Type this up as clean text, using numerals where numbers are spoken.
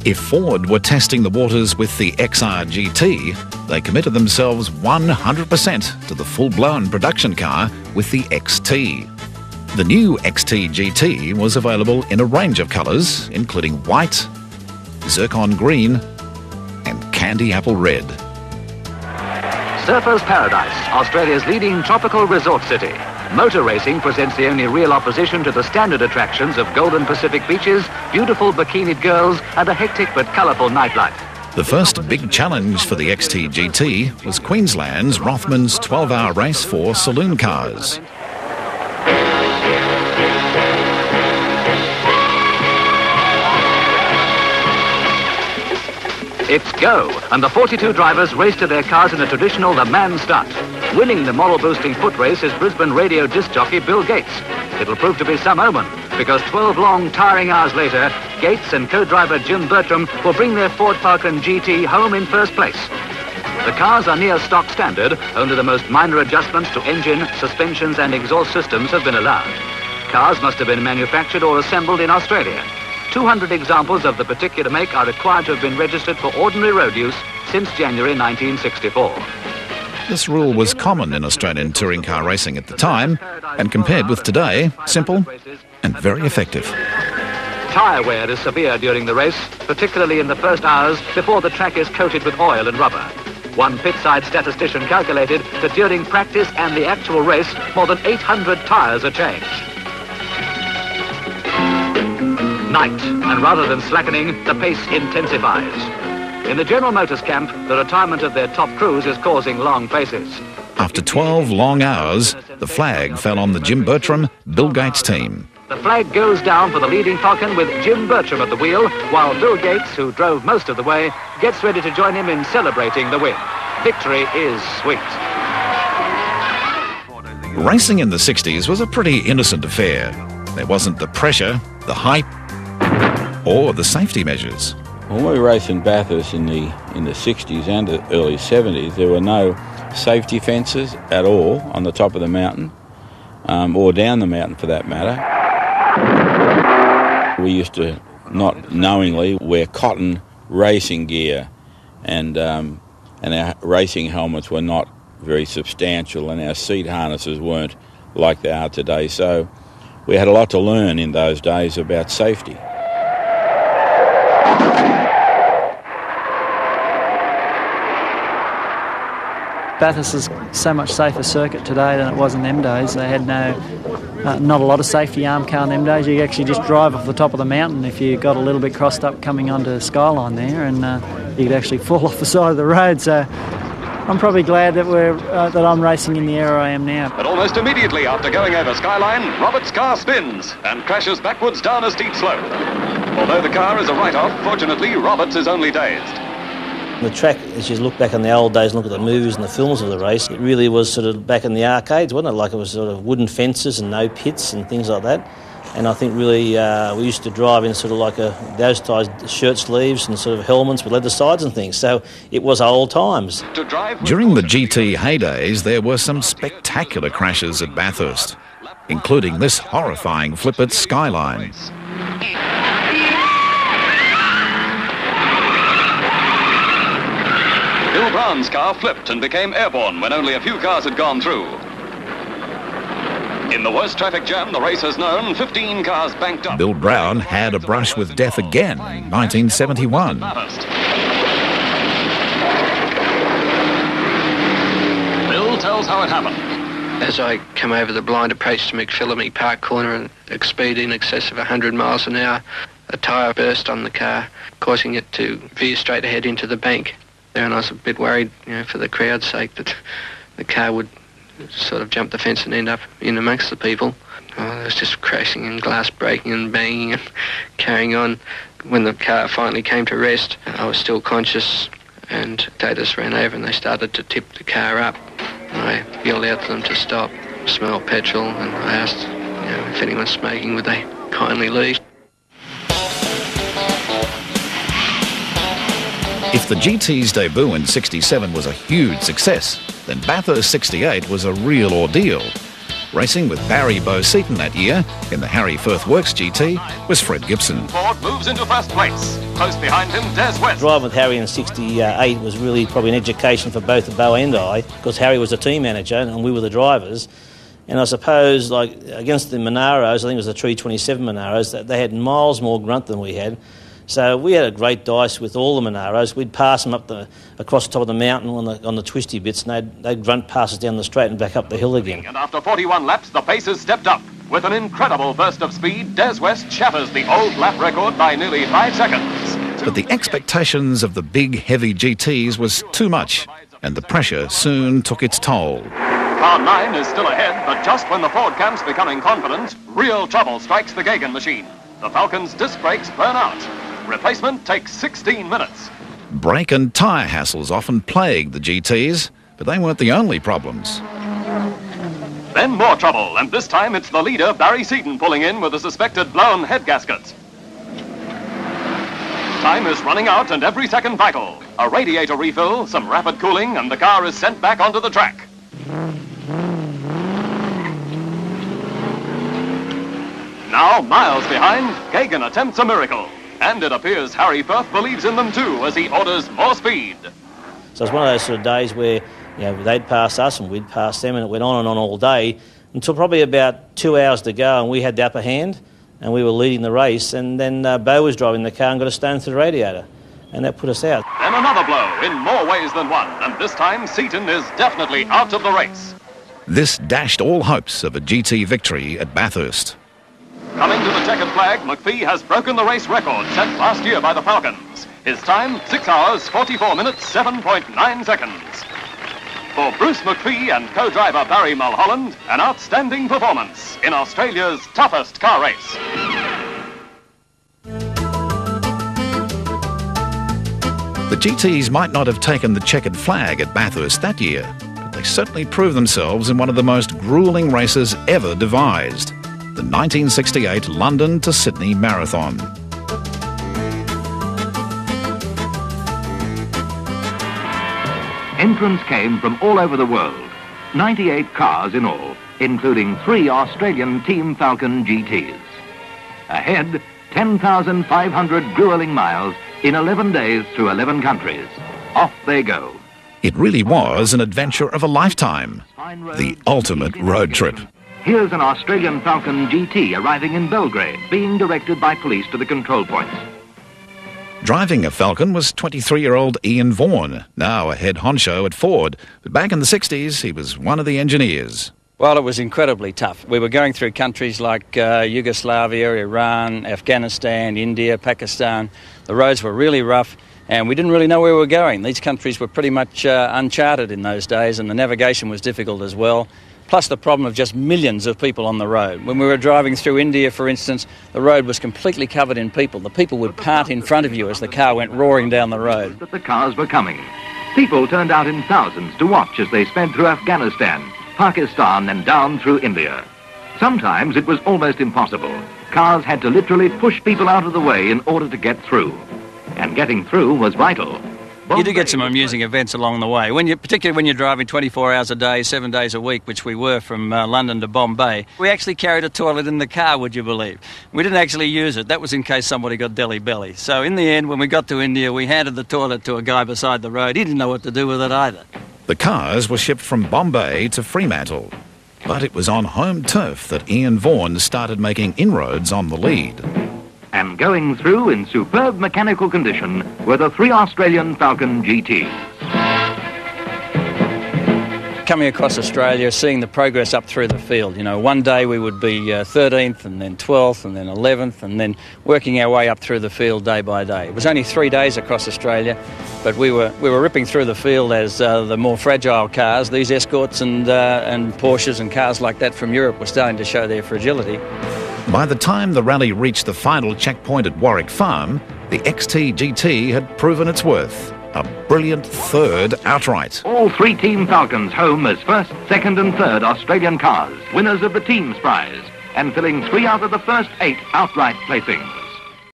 If Ford were testing the waters with the XR GT, they committed themselves 100% to the full-blown production car with the XT. The new XT GT was available in a range of colours, including white, zircon green and candy apple red. Surfers' Paradise, Australia's leading tropical resort city. Motor racing presents the only real opposition to the standard attractions of golden Pacific beaches, beautiful bikinied girls and a hectic but colourful nightlife. The first big challenge for the XT GT was Queensland's Rothmans 12-hour race for saloon cars. It's go, and the 42 drivers race to their cars in a traditional The Man stunt. Winning the moral-boosting foot race is Brisbane radio disc jockey Bill Gates. It'll prove to be some omen, because 12 long, tiring hours later, Gates and co-driver Jim Bertram will bring their Ford Falcon GT home in first place. The cars are near stock standard, only the most minor adjustments to engine, suspensions and exhaust systems have been allowed. Cars must have been manufactured or assembled in Australia. 200 examples of the particular make are required to have been registered for ordinary road use since January 1964. This rule was common in Australian touring car racing at the time, and compared with today, simple and very effective. Tyre wear is severe during the race, particularly in the first hours before the track is coated with oil and rubber. One pit-side statistician calculated that during practice and the actual race, more than 800 tyres are changed. Night, and rather than slackening, the pace intensifies. In the General Motors camp, the retirement of their top crews is causing long faces. After 12 long hours, the flag fell on the Jim Bertram, Bill Gates team. The flag goes down for the leading Falcon with Jim Bertram at the wheel, while Bill Gates, who drove most of the way, gets ready to join him in celebrating the win. Victory is sweet. Racing in the 60s was a pretty innocent affair. There wasn't the pressure, the hype, or the safety measures. When we raced in Bathurst in the 60s and the early 70s, there were no safety fences at all on the top of the mountain, or down the mountain for that matter. We used to, not knowingly, wear cotton racing gear, and our racing helmets were not very substantial, and our seat harnesses weren't like they are today. So we had a lot to learn in those days about safety. Bathurst is so much safer circuit today than it was in them days. They had not a lot of safety arm car in them days. You could actually just drive off the top of the mountain if you got a little bit crossed up coming onto Skyline there, and you could actually fall off the side of the road. So I'm probably glad that that I'm racing in the era I am now. But almost immediately after going over Skyline, Robert's car spins and crashes backwards down a steep slope. Although the car is a write-off, fortunately Roberts is only dazed. The track, as you look back on the old days and look at the movies and the films of the race, it really was sort of back in the arcades, wasn't it? Like it was sort of wooden fences and no pits and things like that. And I think really we used to drive in sort of like those types shirt sleeves and sort of helmets with leather sides and things. So it was old times. During the GT heydays, there were some spectacular crashes at Bathurst, including this horrifying flip at Skyline. Bill Brown's car flipped and became airborne when only a few cars had gone through. In the worst traffic jam the race has known, 15 cars banked up. Bill Brown had a brush with death again in 1971. Bill tells how it happened. As I come over the blind approach to McPhillamy Park Corner at a speed in excess of 100 miles an hour, a tyre burst on the car, causing it to veer straight ahead into the bank. And I was a bit worried, for the crowd's sake, that the car would sort of jump the fence and end up in amongst the people. There was just crashing and glass breaking and banging and carrying on. When the car finally came to rest, I was still conscious, and they just ran over and they started to tip the car up. And I yelled out to them to stop, smell petrol, and I asked, if anyone's smoking, would they kindly leave. If the GT's debut in '67 was a huge success, then Bathurst '68 was a real ordeal. Racing with Barry Bowe-Seaton that year in the Harry Firth Works GT was Fred Gibson. Ford moves into first place. Close behind him, Des West. Driving with Harry in '68 was really probably an education for both Bowe and I, because Harry was the team manager and we were the drivers. And I suppose, like, against the Monaros, I think it was the 327 Monaros, that they had miles more grunt than we had. So we had a great dice with all the Monaros. We'd pass them across the top of the mountain on the twisty bits, and they'd grunt past us down the straight and back up the hill again. And after 41 laps, the pace has stepped up. With an incredible burst of speed, Des West shatters the old lap record by nearly 5 seconds. But the expectations of the big, heavy GTs was too much, and the pressure soon took its toll. Car 9 is still ahead, but just when the Ford camp's becoming confident, real trouble strikes the Gagan machine. The Falcon's disc brakes burn out. Replacement takes 16 minutes. Brake and tyre hassles often plagued the GTs, but they weren't the only problems. Then more trouble, and this time it's the leader, Barry Seaton, pulling in with a suspected blown head gasket. Time is running out and every second vital. A radiator refill, some rapid cooling, and the car is sent back onto the track. Now, miles behind, Gagan attempts a miracle. And it appears Harry Firth believes in them too as he orders more speed. So it's one of those sort of days where, you know, they'd pass us and we'd pass them, and it went on and on all day until probably about 2 hours to go, and we had the upper hand and we were leading the race, and then Bowe was driving the car and got a stone through the radiator, and that put us out. Then another blow in more ways than one, and this time Seaton is definitely out of the race. This dashed all hopes of a GT victory at Bathurst. Coming to the checkered flag, McPhee has broken the race record set last year by the Falcons. His time, 6 hours, 44 minutes, 7.9 seconds. For Bruce McPhee and co-driver Barry Mulholland, an outstanding performance in Australia's toughest car race. The GTs might not have taken the checkered flag at Bathurst that year, but they certainly proved themselves in one of the most gruelling races ever devised. The 1968 London to Sydney Marathon. Entrants came from all over the world, 98 cars in all, including 3 Australian Team Falcon GTs. Ahead, 10,500 grueling miles in 11 days through 11 countries. Off they go. It really was an adventure of a lifetime, the ultimate road trip. Here's an Australian Falcon GT arriving in Belgrade, being directed by police to the control points. Driving a Falcon was 23-year-old Ian Vaughan, now a head honcho at Ford. But back in the 60s, he was one of the engineers. Well, it was incredibly tough. We were going through countries like Yugoslavia, Iran, Afghanistan, India, Pakistan. The roads were really rough, and we didn't really know where we were going. These countries were pretty much uncharted in those days, and the navigation was difficult as well. Plus the problem of just millions of people on the road. When we were driving through India, for instance, the road was completely covered in people. The people would part in front of you as the car went roaring down the road. That the cars were coming. People turned out in thousands to watch as they sped through Afghanistan, Pakistan and down through India. Sometimes it was almost impossible. Cars had to literally push people out of the way in order to get through. And getting through was vital. You do get some amusing events along the way, particularly when you're driving 24 hours a day, 7 days a week, which we were from London to Bombay. We actually carried a toilet in the car, would you believe? We didn't actually use it. That was in case somebody got deli belly. So in the end, when we got to India, we handed the toilet to a guy beside the road. He didn't know what to do with it either. The cars were shipped from Bombay to Fremantle. But it was on home turf that Ian Vaughan started making inroads on the lead. And going through in superb mechanical condition were the 3 Australian Falcon GTs. Coming across Australia, seeing the progress up through the field. You know, one day we would be 13th and then 12th and then 11th and then working our way up through the field day by day. It was only 3 days across Australia, but we were ripping through the field as the more fragile cars, these Escorts and Porsches and cars like that from Europe were starting to show their fragility. By the time the rally reached the final checkpoint at Warwick Farm, the XT GT had proven its worth. A brilliant third outright. All 3 Team Falcons home as first, second and third Australian cars, winners of the team's prize, and filling 3 out of the first 8 outright placings.